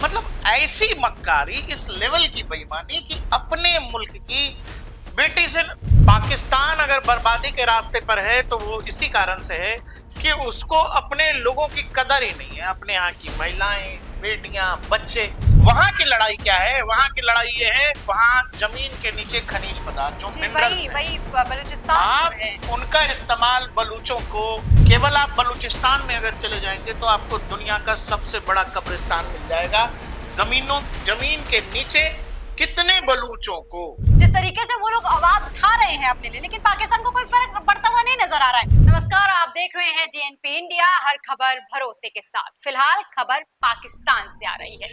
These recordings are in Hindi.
मतलब ऐसी मक्कारी, इस लेवल की बेईमानी कि अपने मुल्क की बेटी से पाकिस्तान अगर बर्बादी के रास्ते पर है तो वो इसी कारण से है कि उसको अपने लोगों की कदर ही नहीं है। अपने यहाँ की महिलाएं, बेटियां, बच्चे। वहां की लड़ाई क्या है? वहां की लड़ाई ये है, वहां जमीन के नीचे खनिज पदार्थ जो मिनरल्स हैं, वही बलूचिस्तान आप उनका इस्तेमाल बलूचों को, केवल आप बलूचिस्तान में अगर चले जाएंगे तो आपको दुनिया का सबसे बड़ा कब्रिस्तान मिल जाएगा। जमीन के नीचे कितने बलूचों को, जिस तरीके से वो लोग आवाज उठा रहे हैं अपने लिए, लेकिन पाकिस्तान को कोई फर्क पड़ता हुआ नहीं नजर आ रहा है। नमस्कार, आप देख रहे हैं DNP इंडिया, हर खबर भरोसे के साथ। फिलहाल खबर पाकिस्तान से आ रही है।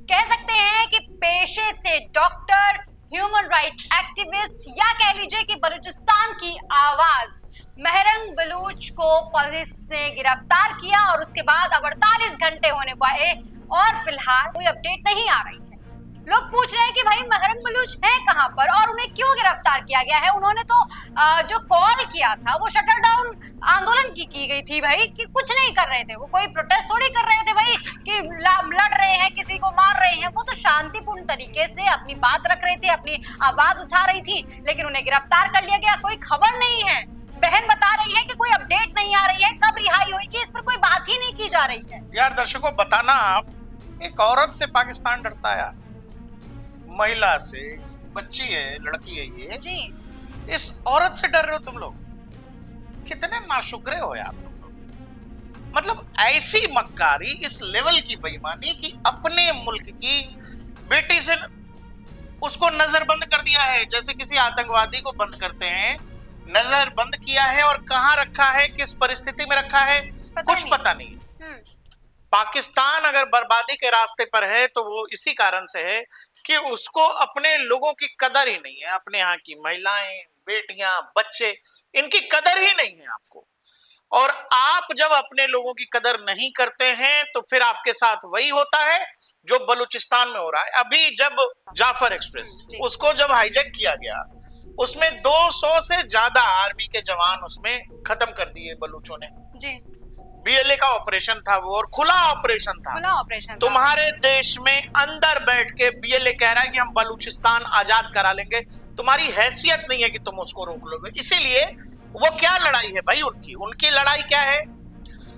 कह सकते हैं कि पेशे से डॉक्टर, ह्यूमन राइट एक्टिविस्ट या कह लीजिए कि बलूचिस्तान की आवाज महरंग बलूच को पुलिस ने गिरफ्तार किया और उसके बाद अब 48 घंटे होने को आए और फिलहाल कोई अपडेट नहीं आ रही है। लोग पूछ रहे हैं कि भाई महरंग बलूच है कहां पर और उन्हें क्यों गिरफ्तार किया गया है। उन्होंने तो जो कॉल किया था वो शटर डाउन आंदोलन की गई थी भाई, कि कुछ नहीं कर रहे थे, वो कोई प्रोटेस्ट थोड़ी कर रहे थे भाई कि लड़ रहे हैं, किसी को मार रहे हैं। वो तो शांतिपूर्ण तरीके से अपनी बात रख रहे थे, अपनी आवाज उठा रही थी, लेकिन उन्हें गिरफ्तार कर लिया गया। कोई खबर नहीं है। बहन बता रही है कि कोई अपडेट नहीं आ रही है, कब रिहाई होगी इस पर कोई बात ही नहीं की जा रही है। यार दर्शकों बताना, आप एक औरत से पाकिस्तान डरता है, महिला से, बच्ची है, लड़की है ये जी, इस औरत से डर रहे हो तुम लोग? कितने नाशुक्रे हो यार तुम लोग। मतलब ऐसी मक्कारी, इस लेवल की बेईमानी कि अपने मुल्क की बेटी से उसको नजरबंद कर दिया है, जैसे किसी आतंकवादी को बंद करते हैं। नजर बंद किया है और कहां रखा है, किस परिस्थिति में रखा है, कुछ पता नहीं। पाकिस्तान अगर बर्बादी के रास्ते पर है तो वो इसी कारण से है कि उसको अपने लोगों की कदर ही नहीं है। अपने यहाँ की महिलाएं, बेटियां, बच्चे, इनकी कदर ही नहीं है आपको। और आप जब अपने लोगों की कदर नहीं करते हैं तो फिर आपके साथ वही होता है जो बलूचिस्तान में हो रहा है। अभी जब जाफर एक्सप्रेस उसको जब हाईजैक किया गया, उसमें 200 से ज्यादा आर्मी के जवान उसमें खत्म कर दिए बलूचों ने जी। BLA का ऑपरेशन था वो, और खुला ऑपरेशन था। तुम्हारे देश में अंदर बैठ के BLA कह रहा है कि हम बलूचिस्तान आजाद करा लेंगे। तुम्हारी हैसियत नहीं है कि तुम उसको रोक लोगे। इसीलिए वो क्या लड़ाई है भाई उनकी लड़ाई क्या है?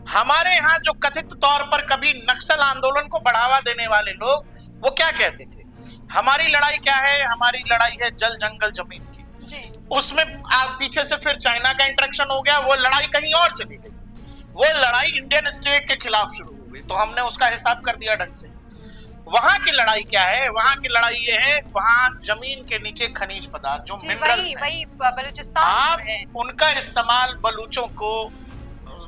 हमारे यहाँ जो कथित तौर पर कभी नक्सल आंदोलन को बढ़ावा देने वाले लोग, वो क्या कहते थे? हमारी लड़ाई क्या है? हमारी लड़ाई है जल जंगल जमीन की। उसमें पीछे से फिर चाइना का इंटरेक्शन हो गया, वो लड़ाई कहीं और चली गई। वो लड़ाई इंडियन स्टेट के खिलाफ शुरू हो गई, तो हमने उसका हिसाब कर दिया ढंग से। वहां की लड़ाई क्या है? वहां की लड़ाई ये है, वहां जमीन के नीचे खनिज पदार्थ जो मिनरल्स हैं, बलूचिस्तान आप उनका इस्तेमाल बलूचों को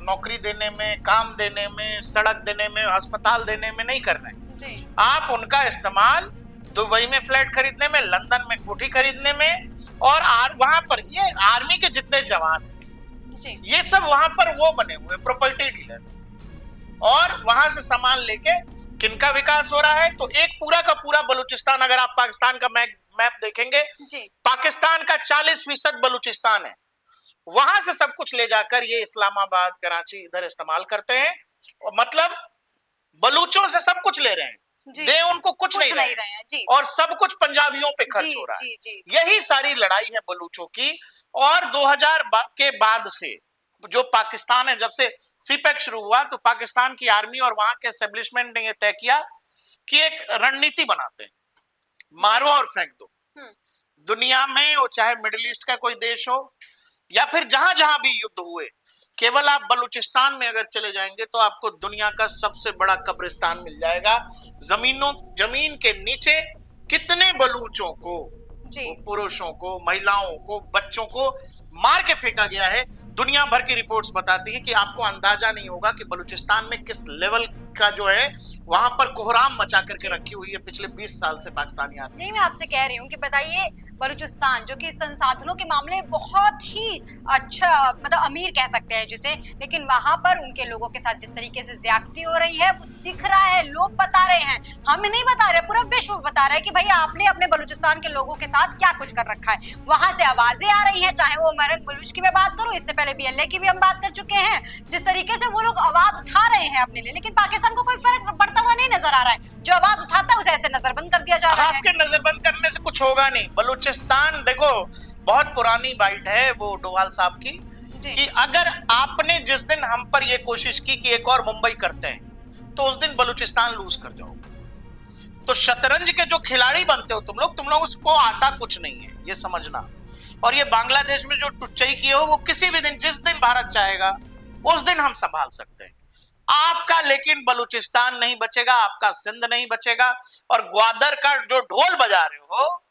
नौकरी देने में, काम देने में, सड़क देने में, अस्पताल देने में नहीं कर रहे हैं। आप उनका इस्तेमाल दुबई में फ्लैट खरीदने में, लंदन में कोठी खरीदने में, और वहां पर ये आर्मी के जितने जवान, ये सब वहां पर वो बने हुए प्रॉपर्टी डीलर, और वहां से सामान लेके किनका विकास हो रहा है। तो एक पूरा का पूरा बलूचिस्तान, अगर आप पाकिस्तान का मैप देखेंगे, पाकिस्तान का 40% बलूचिस्तान है। वहां से सब कुछ ले जाकर ये इस्लामाबाद, कराची इधर इस्तेमाल करते हैं, और मतलब बलूचों से सब कुछ ले रहे हैं, दे उनको कुछ नहीं रहे हैं, और सब कुछ पंजाबियों पे खर्च हो रहा है। यही सारी लड़ाई है बलूचों की। और 2000 के बाद से जो पाकिस्तान है, जब से CPEC शुरू हुआ, तो पाकिस्तान की आर्मी और वहां के एस्टेब्लिशमेंट ने यह तय किया कि एक रणनीति बनाते हैं, मारो और फेंक दो। दुनिया में, वो चाहे मिडिल ईस्ट का कोई देश हो या फिर जहां जहां भी युद्ध हुए, केवल आप बलूचिस्तान में अगर चले जाएंगे तो आपको दुनिया का सबसे बड़ा कब्रिस्तान मिल जाएगा। जमीन के नीचे कितने बलूचों को, पुरुषों को, महिलाओं को, बच्चों को मार के फेंका गया है। दुनिया भर की रिपोर्ट्स बताती है कि आपको अंदाजा नहीं होगा कि बलूचिस्तान में किस लेवल का जो है वहां पर कोहराम मचा करके रखी हुई है पिछले 20 साल से पाकिस्तानी आदमी। नहीं, मैं आपसे कह रही हूँ कि बताइए, बलूचिस्तान जो कि संसाधनों के मामले बहुत ही अच्छा, मतलब अमीर कह सकते हैं जिसे, लेकिन वहां पर उनके लोगों के साथ जिस तरीके से ज्यादती हो रही है वो दिख रहा है। लोग बता रहे हैं, हम नहीं बता रहे, पूरा विश्व बता रहा है कि भाई आपने अपने बलूचिस्तान के लोगों के साथ क्या कुछ कर रखा है। वहां से आवाजें आ रही हैं, चाहे वो बहरंग बलूच की मैं बात करूं, इससे पहले बीएलए की भी हम बात कर चुके हैं। जिस तरीके से वो लोग आवाज उठा रहे हैं अपने लिए, लेकिन पाकिस्तान को कोई फर्क पड़ता हुआ नहीं नजर आ रहा है। जो आवाज उठाता है उसे ऐसे नजरबंद कर दिया जा रहा है। आपके नजरबंद करने से कुछ होगा नहीं। बलूचिस्तान देखो, बहुत पुरानी बाइट है वो डोभाल साहब की, कि अगर आपने जिस दिन हम पर ये कोशिश की कि एक और मुंबई करते हैं, तो उस दिन बलूचिस्तान लूज कर जाओ। तो शतरंज के जो खिलाड़ी बनते हो तुम लोग उसको आता कुछ नहीं है, ये समझना। और ये बांग्लादेश में जो टुच्चई की हो, वो किसी भी दिन, जिस दिन भारत चाहेगा उस दिन हम संभाल सकते हैं आपका। लेकिन बलूचिस्तान नहीं बचेगा, आपका सिंध नहीं बचेगा। और ग्वादर का जो ढोल बजा रहे हो,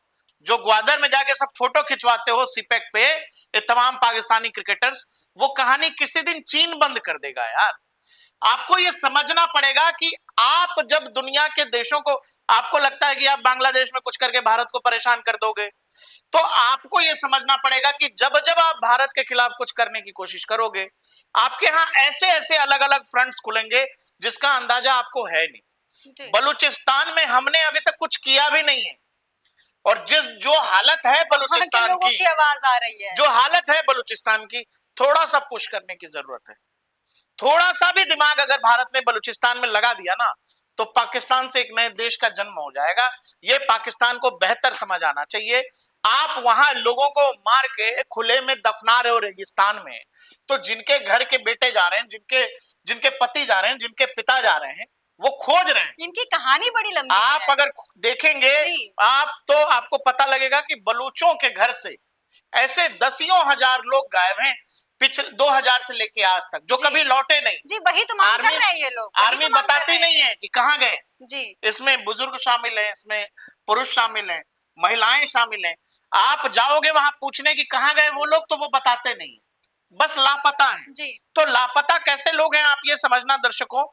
जो ग्वादर में जाके सब फोटो खिंचवाते हो सीपेक पे, ये तमाम पाकिस्तानी क्रिकेटर्स, वो कहानी किसी दिन चीन बंद कर देगा यार। आपको ये समझना पड़ेगा कि आप जब दुनिया के देशों को, आपको लगता है कि आप बांग्लादेश में कुछ करके भारत को परेशान कर दोगे, तो आपको ये समझना पड़ेगा कि जब जब आप भारत के खिलाफ कुछ करने की कोशिश करोगे, आपके यहाँ ऐसे ऐसे अलग अलग फ्रंट्स खुलेंगे जिसका अंदाजा आपको है नहीं। बलूचिस्तान में हमने अभी तक कुछ किया भी नहीं है, और जो हालत है बलूचिस्तान की आवाज आ रही है, जो हालत है बलूचिस्तान की, थोड़ा सा पुश करने की जरूरत है। थोड़ा सा भी दिमाग अगर भारत ने बलूचिस्तान में लगा दिया ना, तो पाकिस्तान से एक नए देश का जन्म हो जाएगा। ये पाकिस्तान को बेहतर समझ आना चाहिए। आप वहां लोगों को मार के खुले में दफना रहे हो रेगिस्तान में, तो जिनके घर के बेटे जा रहे हैं, जिनके पति जा रहे हैं, जिनके पिता जा रहे हैं, वो खोज रहे हैं। इनकी कहानी बड़ी लंबी आप है। अगर देखेंगे आप, तो आपको पता लगेगा कि बलूचों के घर से ऐसे दसियों हजार लोग गायब हैं पिछले 2000 से लेके आज तक, जो कभी लौटे नहीं। जी, वही तो मांग कर रहे हैं ये लोग। आर्मी बताती नहीं है कि कहाँ गए। जी, इसमें बुजुर्ग शामिल हैं, इसमें पुरुष शामिल हैं, महिलाएं शामिल हैं। आप जाओगे वहां पूछने की कहाँ गए वो लोग, तो वो बताते नहीं, बस लापता है। जी। तो लापता कैसे लोग हैं आप ये समझना दर्शकों।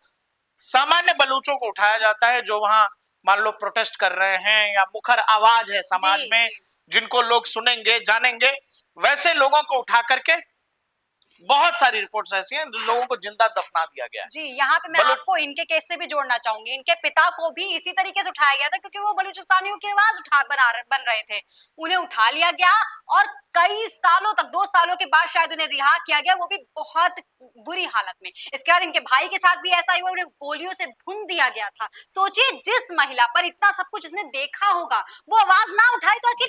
सामान्य बलूचों को उठाया जाता है जो वहां मान लो प्रोटेस्ट कर रहे हैं, या मुखर आवाज है समाज में, जिनको लोग सुनेंगे जानेंगे, वैसे लोगों को उठा करके, बहुत सारी रिपोर्ट्स ऐसी हैं, लोगों को जिंदा दफना दिया गया है। जी, यहाँ पे मैं आपको इनके केस से भी जोड़ना चाहूंगी। इनके पिता को भी इसी तरीके से उठाया गया था, क्योंकि वो बलूचिस्तानियों की आवाज बन रहे थे। उन्हें उठा लिया गया और कई सालों तक, 2 सालों के बाद शायद उन्हें रिहा किया गया, वो भी बहुत बुरी हालत में। इसके बाद इनके भाई के साथ भी ऐसा ही हुआ, उन्हें गोलियों से भून दिया गया था। सोचिए, जिस महिला पर इतना सब कुछ इसने देखा होगा, वो आवाज ना उठाए तो आखिर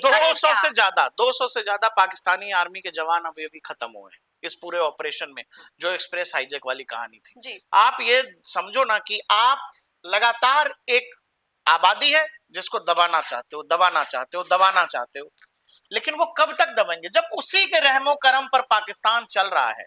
200 से ज्यादा पाकिस्तानी आर्मी के जवान अभी अभी खत्म हुए हैं इस पूरे ऑपरेशन में, जो एक्सप्रेस हाईजैक वाली कहानी थी। जी। आप ये समझो ना कि आप लगातार एक आबादी है जिसको दबाना चाहते हो, दबाना चाहते हो, लेकिन वो कब तक दबाएंगे जब उसी के रहमो करम पर पाकिस्तान चल रहा है।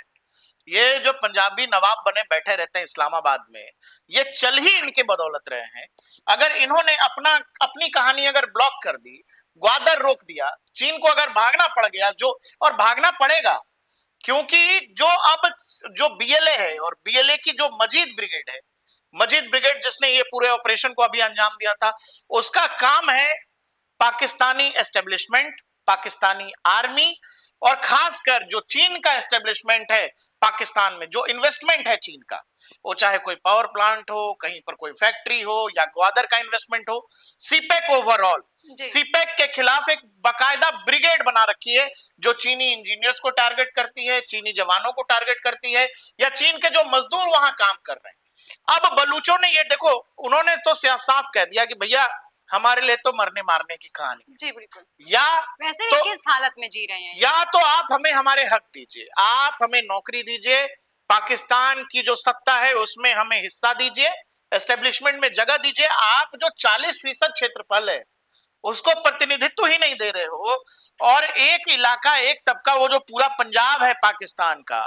ये जो पंजाबी नवाब बने बैठे रहते हैं इस्लामाबाद में, ये चल ही इनके बदौलत रहे हैं। अगर इन्होंने अपनी कहानी अगर ब्लॉक कर दी, ग्वादर रोक दिया, चीन को अगर भागना पड़ गया, और भागना पड़ेगा, क्योंकि जो बीएलए है, और बीएलए की जो मजीद ब्रिगेड जिसने ये पूरे ऑपरेशन को अभी अंजाम दिया था, उसका काम है पाकिस्तानी एस्टेब्लिशमेंट, पाकिस्तानी आर्मी, और खासकर जो चीन का एस्टेब्लिशमेंट है पाकिस्तान में, जो इन्वेस्टमेंट है चीन का, वो चाहे कोई पावर प्लांट हो, कहीं पर कोई फैक्ट्री हो, या ग्वादर का इन्वेस्टमेंट हो, सीपेक ओवरऑल, सीपेक के खिलाफ एक बाकायदा ब्रिगेड बना रखी है, जो चीनी इंजीनियर्स को टारगेट करती है, चीनी जवानों को टारगेट करती है, या चीन के जो मजदूर वहां काम कर रहे हैं। अब बलूचों ने ये देखो, उन्होंने तो साफ कह दिया कि भैया हमारे लिए तो मरने मारने की कहानी। जी बिल्कुल। या वैसे भी किस हालत में जी रहे हैं, या तो आप हमें हमारे हक दीजिए, आप हमें नौकरी दीजिए, पाकिस्तान की जो सत्ता है उसमें हमें हिस्सा दीजिए, एस्टेब्लिशमेंट में जगह दीजिए। आप जो 40% क्षेत्रफल है उसको प्रतिनिधित्व ही नहीं दे रहे हो, और एक इलाका, एक तबका, वो जो पूरा पंजाब है पाकिस्तान का,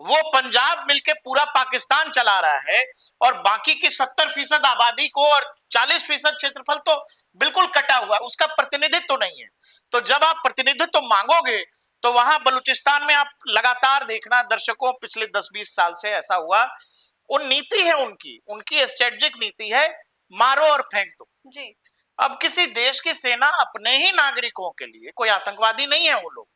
वो पंजाब मिलके पूरा पाकिस्तान चला रहा है, और बाकी की 70% आबादी को और 40% क्षेत्रफल तो बिल्कुल कटा हुआ, उसका प्रतिनिधित्व तो नहीं है। तो जब आप प्रतिनिधित्व तो मांगोगे, तो वहां बलूचिस्तान में आप लगातार देखना दर्शकों, पिछले 10-20 साल से ऐसा हुआ, उन नीति है उनकी स्ट्रेटेजिक नीति है, मारो और फेंक दो। जी। अब किसी देश की सेना अपने ही नागरिकों के लिए, कोई आतंकवादी नहीं है वो लोग।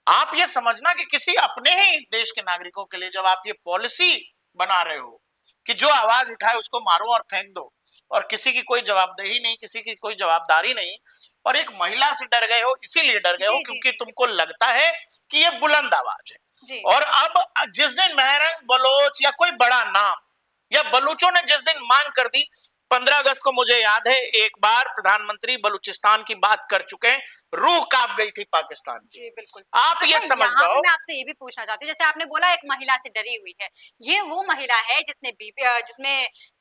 आप ये समझना कि किसी अपने ही देश के नागरिकों के लिए जब आप ये पॉलिसी बना रहे हो कि जो आवाज उठाए उसको मारो और फेंक दो, और किसी की कोई जवाबदेही नहीं, किसी की कोई जवाबदारी नहीं, और एक महिला से डर गए हो, इसीलिए डर गए हो क्योंकि तुमको लगता है कि ये बुलंद आवाज है। और अब जिस दिन महरंग बलोच या कोई बड़ा नाम या बलूचों ने जिस दिन मांग कर दी, 15 अगस्त को मुझे याद है एक बार प्रधानमंत्री बलूचिस्तान की बात कर चुके हैं, रूह कांप गई थी पाकिस्तान की। जी बिल्कुल। आप ये समझ लो, मैं आपसे ये भी पूछना चाहती हूँ, जैसे आपने बोला एक महिला से डरी हुई है, ये वो महिला है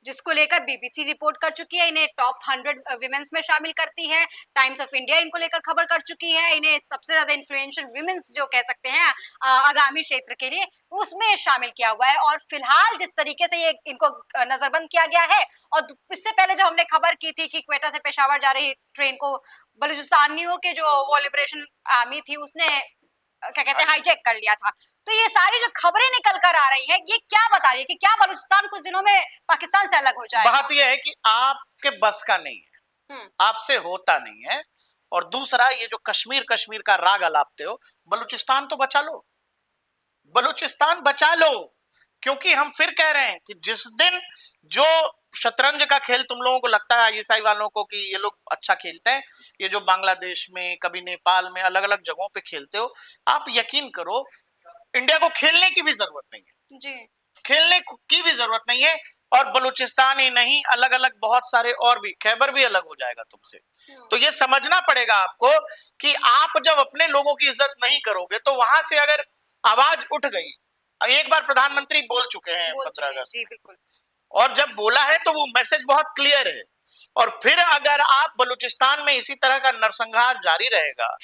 जिसको लेकर बीबीसी रिपोर्ट कर चुकी है, इन्हें टॉप 100 विमेंस में शामिल करती है, टाइम्स ऑफ इंडिया इनको लेकर खबर कर चुकी है, इन्हें सबसे ज्यादा इन्फ्लुएंशियल विमेंस जो कह सकते हैं आगामी क्षेत्र के लिए, उसमें शामिल किया हुआ है। और फिलहाल जिस तरीके से ये इनको नजरबंद किया गया है, और इससे पहले जब हमने खबर की थी कि क्वेटा से पेशावर जा रही ट्रेन को बलूचिस्तानियों के जो वो लिबरेशन आर्मी थी उसने क्या कहते हैं हाईजैक कर लिया था। तो ये सारी जो खबरें निकल कर आ रही है, ये क्या बता रही है कि क्या बलूचिस्तान कुछ दिनों में पाकिस्तान से अलग हो जाएगा? बात यह है कि आपके बस का नहीं है, आपसे होता नहीं है। और दूसरा, ये जो कश्मीर का राग अलापते हो, बलूचिस्तान तो बचा लो, बलूचिस्तान बचा लो। क्योंकि हम फिर कह रहे हैं कि जिस दिन जो शतरंज का खेल तुम लोगों को लगता है आईएसआई वालों को कि ये लोग अच्छा खेलते हैं, ये जो बांग्लादेश में, कभी नेपाल में, अलग अलग जगहों पे खेलते हो, आप यकीन करो इंडिया को खेलने की भी जरूरत नहीं है जी, खेलने की भी जरूरत नहीं है। और बलूचिस्तान ही नहीं, अलग अलग बहुत सारे और भी, खैबर भी अलग हो जाएगा तुमसे। तो ये समझना पड़ेगा आपको कि आप जब अपने लोगों की इज्जत नहीं करोगे तो वहां से अगर आवाज उठ गई, एक बार प्रधानमंत्री बोल चुके हैं 15 अगस्त, और जब बोला है तो वो मैसेज बहुत क्लियर है। और फिर अगर आप बलूचिस्तान में इसी तरह का नरसंहार जारी रहेगा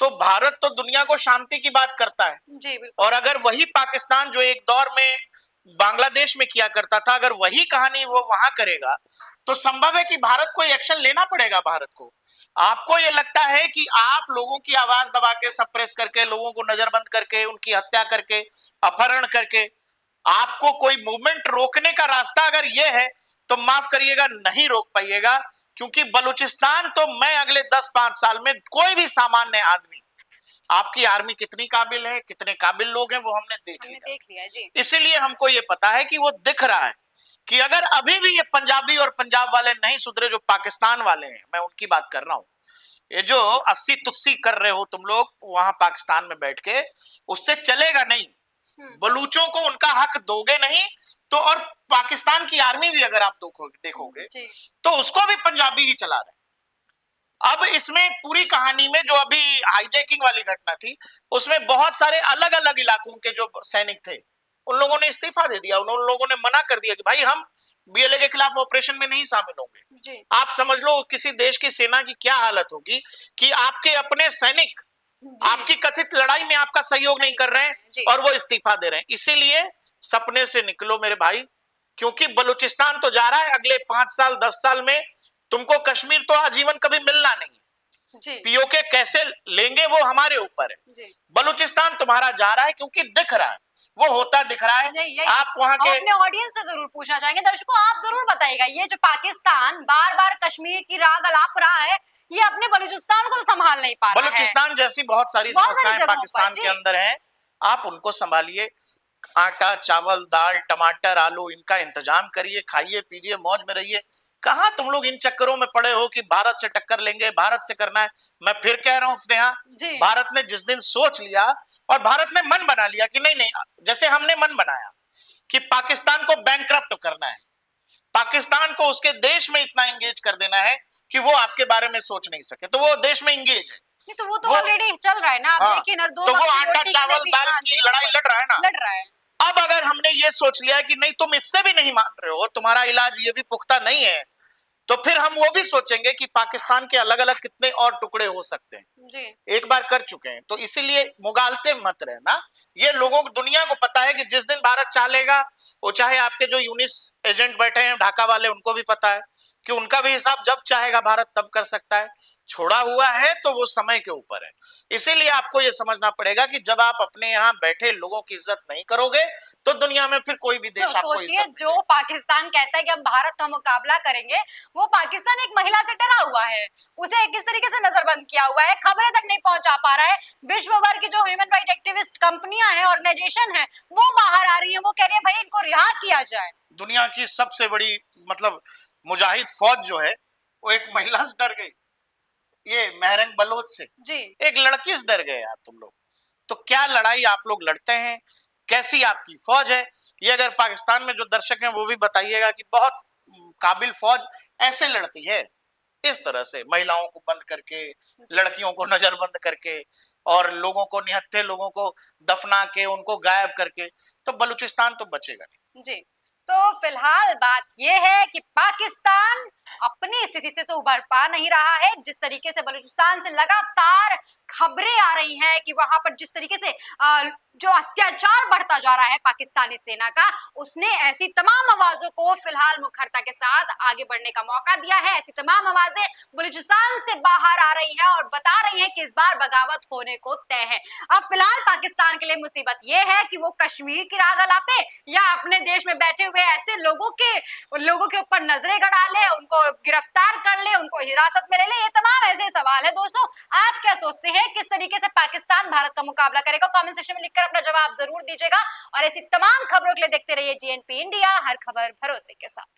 तो भारत तो दुनिया को शांति की बात करता है जी, और अगर वही पाकिस्तान जो एक दौर में बांग्लादेश में किया करता था, अगर वही कहानी वो वहां करेगा तो संभव है कि भारत को एक्शन लेना पड़ेगा। भारत को, आपको ये लगता है कि आप लोगों की आवाज दबा के, सप्रेस करके, लोगों को नजरबंद करके, उनकी हत्या करके, अपहरण करके आपको कोई मूवमेंट रोकने का रास्ता अगर ये है तो माफ करिएगा, नहीं रोक पाइएगा। क्योंकि बलूचिस्तान तो मैं अगले 10-5 साल में कोई भी सामान्य आदमी, आपकी आर्मी कितनी काबिल है, कितने काबिल लोग हैं, वो हमने देख लिया जी। इसीलिए हमको ये पता है कि वो दिख रहा है कि अगर अभी भी ये पंजाबी और पंजाब वाले नहीं सुधरे, जो पाकिस्तान वाले हैं, मैं उनकी बात कर रहा हूं, ये जो 80 तुस्सी कर रहे हो तुम लोग वहां पाकिस्तान में बैठ के, उससे चलेगा नहीं। बलूचों को उनका हक दोगे नहीं तो, और पाकिस्तान की आर्मी भी अगर आप देखोगे तो उसको भी पंजाबी ही चला रहे। अब इसमें पूरी कहानी में जो अभी हाईजैकिंग वाली घटना थी, उसमें बहुत सारे अलग अलग इलाकों के जो सैनिक थे, उन लोगों ने इस्तीफा दे दिया। उन लोगों ने मना कर दिया कि भाई हम बीएलए के खिलाफ ऑपरेशन में नहीं शामिल होंगे। आप समझ लो किसी देश की सेना की क्या हालत होगी कि आपके अपने सैनिक आपकी कथित लड़ाई में आपका सहयोग नहीं कर रहे हैं और वो इस्तीफा दे रहे हैं। इसीलिए सपने से निकलो मेरे भाई, क्योंकि बलूचिस्तान तो जा रहा है अगले 5 साल 10 साल में। तुमको कश्मीर तो आजीवन कभी मिलना नहीं। पीओके कैसे लेंगे वो हमारे ऊपर है। बलूचिस्तान तुम्हारा जा रहा है क्योंकि दिख रहा है, वो होता दिख रहा है। आप वहां के अपने ऑडियंस से जरूर पूछना चाहेंगे, दर्शकों आप जरूर बताइएगा, ये जो पाकिस्तान बार बार कश्मीर की राग अलाप रहा है, ये अपने बलूचिस्तान को संभाल नहीं पा रहा है। बलूचिस्तान जैसी बहुत सारी समस्याएं पाकिस्तान के अंदर हैं, आप उनको संभालिए। आटा, चावल, दाल, टमाटर, आलू, इनका इंतजाम करिए, खाइए पीजिए, मौज में रहिए। कहां तुम लोग इन चक्करों में पड़े हो कि भारत से टक्कर लेंगे, भारत से करना है। मैं फिर कह रहा हूं स्नेहा, भारत ने जिस दिन सोच लिया और भारत ने मन बना लिया कि नहीं, जैसे हमने मन बनाया कि पाकिस्तान को बैंकक्रप्ट करना है, पाकिस्तान को उसके देश में इतना एंगेज कर देना है कि वो आपके बारे में सोच नहीं सके, तो वो देश में एंगेज है। तो वो तो ऑलरेडी चल रहा है ना, आप देखिए ना, तो वो आटा चावल दाल की लड़ाई लड़ रहा है ना, लड़ रहा है। अब अगर हमने ये सोच लिया कि नहीं तुम इससे भी नहीं मान रहे हो, तुम्हारा इलाज ये भी पुख्ता नहीं है, तो फिर हम वो भी सोचेंगे कि पाकिस्तान के अलग अलग कितने और टुकड़े हो सकते हैं। जी। एक बार कर चुके हैं, तो इसीलिए मुगालते मत रहना। ये लोगों को, दुनिया को पता है कि जिस दिन भारत चालेगा, वो चाहे आपके जो यूनिस एजेंट बैठे हैं ढाका वाले, उनको भी पता है कि उनका भी हिसाब जब चाहेगा भारत तब कर सकता है। छोड़ा हुआ है तो वो समय के ऊपर है। इसीलिए आपको ये समझना पड़ेगा कि जब आप अपने यहाँ बैठे लोगों की इज्जत नहीं करोगे तो दुनिया में फिर कोई भी देश आपको इज्जत नहीं। जो पाकिस्तान कहता है कि हम भारत का मुकाबला करेंगे, वो पाकिस्तान एक महिला से डरा हुआ है, उसे किस तरीके से नजरबंद किया हुआ है, खबरें तक नहीं पहुंचा पा रहा है। विश्व भर की जो ह्यूमन राइट एक्टिविस्ट कंपनियां हैं, ऑर्गेनाइजेशन है, वो बाहर आ रही है, वो कह रही है भाई इनको रिहा किया जाए। दुनिया की सबसे बड़ी, मतलब मुजाहिद फौज जो है वो एक महिला से डर गई, ये महरंग बलोच से जी एक लड़की से डर गए यार तुम लोग। तो क्या लड़ाई आप लोग लड़ते हैं, कैसी आपकी फौज है, ये अगर पाकिस्तान में जो दर्शक हैं वो भी बताइएगा कि बहुत काबिल फौज ऐसे लड़ती है, इस तरह से महिलाओं को बंद करके, लड़कियों को नजरबंद करके और लोगों को, निहत्थे लोगों को दफना के, उनको गायब करके, तो बलूचिस्तान तो बचेगा नहीं। जी। तो फिलहाल बात यह है कि पाकिस्तान अपनी स्थिति से तो उबर पा नहीं रहा है। जिस तरीके से बलूचिस्तान से लगातार खबरें आ रही हैं कि वहां पर जिस तरीके से जो अत्याचार बढ़ता जा रहा है पाकिस्तानी सेना का, उसने ऐसी तमाम आवाजों को फिलहाल मुखरता के साथ आगे बढ़ने का मौका दिया है। ऐसी तमाम आवाजें बलूचिस्तान से बाहर आ रही हैं और बता रही हैं कि इस बार बगावत होने को तय है। अब फिलहाल पाकिस्तान के लिए मुसीबत यह है कि वो कश्मीर की राह गलापे या अपने देश में बैठे हुए ऐसे लोगों के ऊपर नजरें गड़ा ले, उनको गिरफ्तार कर ले, उनको हिरासत में ले ले। ये तमाम ऐसे सवाल है। दोस्तों, आप क्या सोचते हैं, किस तरीके से पाकिस्तान भारत का मुकाबला करेगा? कमेंट सेक्शन में लिखकर अपना जवाब जरूर दीजिएगा और ऐसी तमाम खबरों के लिए देखते रहिए DNP इंडिया, हर खबर भरोसे के साथ।